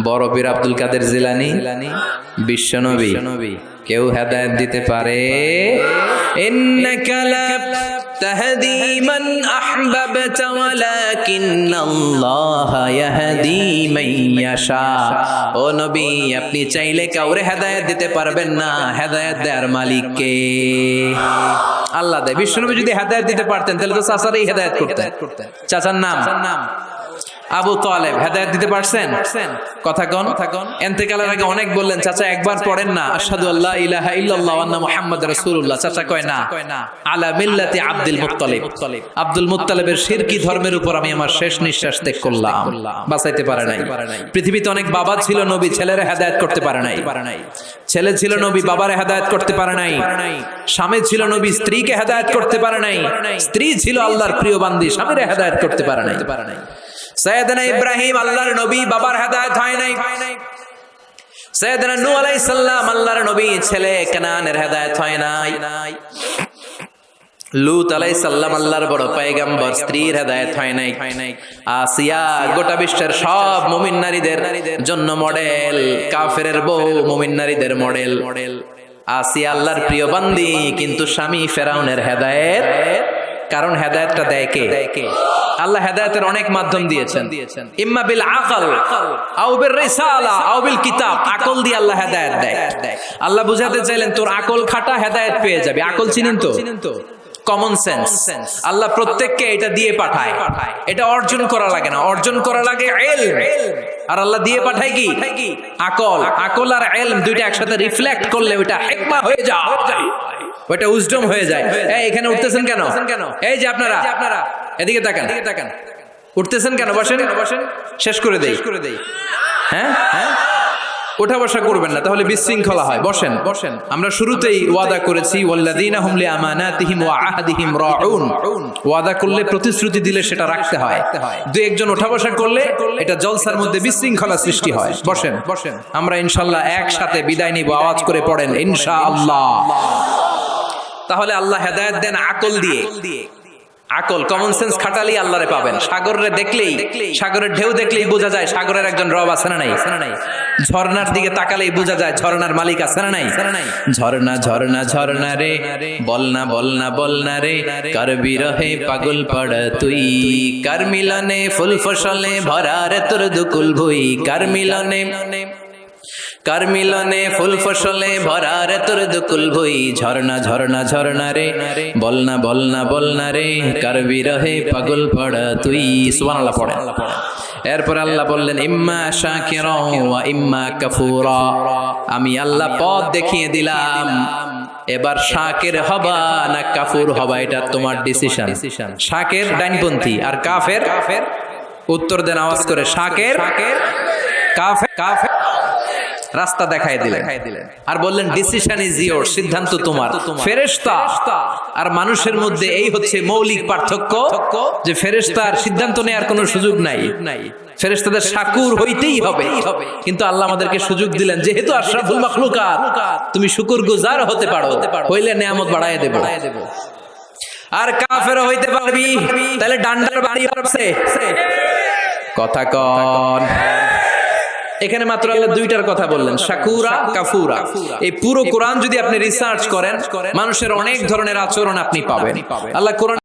বড় পীর আব্দুল কাদের জিলানী, বিশ্বনবী, কেউ হেদায়েত দিতে পারে? ইন্নাকা লা তাহদি মান আহবাবতা ওয়ালাকিন্নাল্লাহা ইয়াহদি মান ইয়াশা। ও নবী, আপনি চাইলে কাউরে হেদায়েত দিতে পারবেন না, হেদায়েত দেওয়ার মালিক কে? আল্লাহ দেয়। বিশ্বনবী যদি হেদায়েত দিতে পারতেন তাহলে তো চাচারই হেদায়েত করতেন। চাচার নাম আবু তালেব, হেদায়েত দিতে পারছেন? কথা কন। ইন্তেকালের আগে অনেক বললেন চাচা একবার পড়েন না আশহাদু আল্লা ইলাহা ইল্লাল্লাহ ওয়া আন্না মুহাম্মাদুর রাসূলুল্লাহ। চাচা কয় না, আলা মিল্লাতি আব্দুল মুত্তালিব। আব্দুল মুত্তালিবের শিরকি ধর্মের উপর আমি আমার শেষ নিঃশ্বাস ত্যাগ করলাম। বাঁচাইতে পারে নাই। পৃথিবীতে অনেক বাবা ছিল নবী, ছেলেরা হেদায়েত করতে পারে নাই। ছেলে ছিল নবী, বাবারে হেদায়েত করতে পারে নাই। স্বামী ছিল নবী, স্ত্রীকে হেদায়েত করতে পারে নাই। স্ত্রী ছিল আল্লাহর প্রিয় বান্দি, স্বামীরে হেদায়েত করতে পারে নাই। সাইয়েদনা ইব্রাহিম আল্লাহর নবী, বাবার হেদায়েত হয় নাই। সাইয়েদনা নূহ আলাইহিস সালাম আল্লাহর নবী, ছেলে কানানের হেদায়েত হয় নাই। লূত আলাইহিস সালাম আল্লাহর বড় পয়গম্বর, স্ত্রীর হেদায়েত হয় নাই। আসিয়া গোটা বিশ্বের সব মুমিন নারীদের জন্য মডেল, কাফেরের বউ মুমিন নারীদের মডেল। আসিয়া আল্লাহর প্রিয় বান্দি, কিন্তু স্বামী ফেরাউনের হেদায়েত। কারণ হেদায়েতটা দেয় কে? আল্লাহ হেদায়েতের অনেক মাধ্যম দিয়েছেন। ইম্মা বিল আকল আও বির রিসালা আও বিল কিতাব। আকল দিয়ে আল্লাহ হেদায়েত দেয়। আল্লাহ বুঝাতে চাইলেন তোর আকল খাটা, হেদায়েত পেয়ে যাবে। আকল চিনেন তো? Common sense. আল্লাহ প্রত্যেককে এটা দিয়ে পাঠায়। এটা অর্জন করা লাগে না, অর্জন করা লাগে ইলম। আর আল্লাহ দিয়ে পাঠায় কি? আকল। আকল আর ইলম দুইটা একসাথে রিফ্লেক্ট করলে ওটা হিকমা হয়ে যায়, ওটা উইজডম হয়ে যায়। এখানে উঠতেছেন কেন? এই যে আপনারা এদিকে তাকান, উঠতেছেন কেন? বসেন, শেষ করে দেই। হ্যাঁ, ওঠা বসা করবেন না, তাহলে বিশৃঙ্খলা হয়। বসেন। আমরা শুরুতেই ওয়াদা করেছি ওয়াল্লাযীনা হুম লিআমানাতিহিম ওয়া আহদিহিম রাউন। ওয়াদা করলে, প্রতিশ্রুতি দিলে সেটা রাখতে হয়। দুই একজন ওঠা বসা করলে এটা জলসার মধ্যে বিশৃঙ্খলা সৃষ্টি হয়। বসেন। আমরা ইনশাআল্লাহ একসাথে বিদায় নিব। আওয়াজ করে পড়েন ইনশাআল্লাহ। তাহলে আল্লাহ হেদায়েত দেন আকল দিয়ে। আকল, কমন সেন্স খাটালি আল্লাহরে পাবেন। সাগরে দেখলেই, সাগরের ঢেউ দেখলেই বোঝা যায় সাগরের একজন রব আছে না নাই? ঝর্ণার দিকে তাকালেই বোঝা যায় ঝর্ণার মালিক আছে না নাই? ঝর্ণা ঝর্ণা ঝর্ণা রে, বলনা বলনা বলনা রে, কার বিরহে পাগল পড় তুই, কার মিলনে ফুল ফসলে ভরা রে তোর দুকুল ভুই, কার মিলনে কার মিলনে ফুল ফসলে ভরা রে তোর দুকুল ভুই, ঝর্ণা ঝর্ণা ঝর্ণা রে বলনা বলনা বলনা রে, কার বিরহে পাগল পড়া তুই। সুবহানাল্লাহ পড়েন। এরপর আল্লাহ বললেন ইম্মা শাকিরা ওয়া ইম্মা কাফুরা, আমি আল্লাহ পথ দেখিয়ে দিলাম, এবার শাকির হবা না কাফুর হবা এটা তোমার ডিসিশন। শাকির ডাইনপন্থী আর কাফের, উত্তর দেন আওয়াজ করে, শাকির কাফের, কাফের রাস্তা দেখাই দিলেন আর বললেন ডিসিশন ইজ ইয়োর, সিদ্ধান্ত তোমার। ফেরেশতা আর মানুষের মধ্যে এই হচ্ছে মৌলিক পার্থক্য, যে ফেরেশতার সিদ্ধান্ত নেওয়ার কোনো সুযোগ নাই, ফেরেশতাদের শাকুর হইতেই হবে। কিন্তু আল্লাহ আমাদেরকে সুযোগ দিলেন, যেহেতু আশরাফুল মাখলুকাত তুমি শুকরগুজার হতে পারো, হইলে নিয়ামত বাড়ায় দেব। আর কাফের হইতে পারবি, তাহলে ডান্ডার বাড়ি পারছে কথা কন। এখানে মাত্র আল্লাহ দুইটার কথা বললেন, শাকুরা কাফুরা। এই পুরো কোরআন যদি আপনি রিসার্চ করেন, মানুষের অনেক ধরনের আচরণ আপনি পাবেন। আল্লাহ কোরআন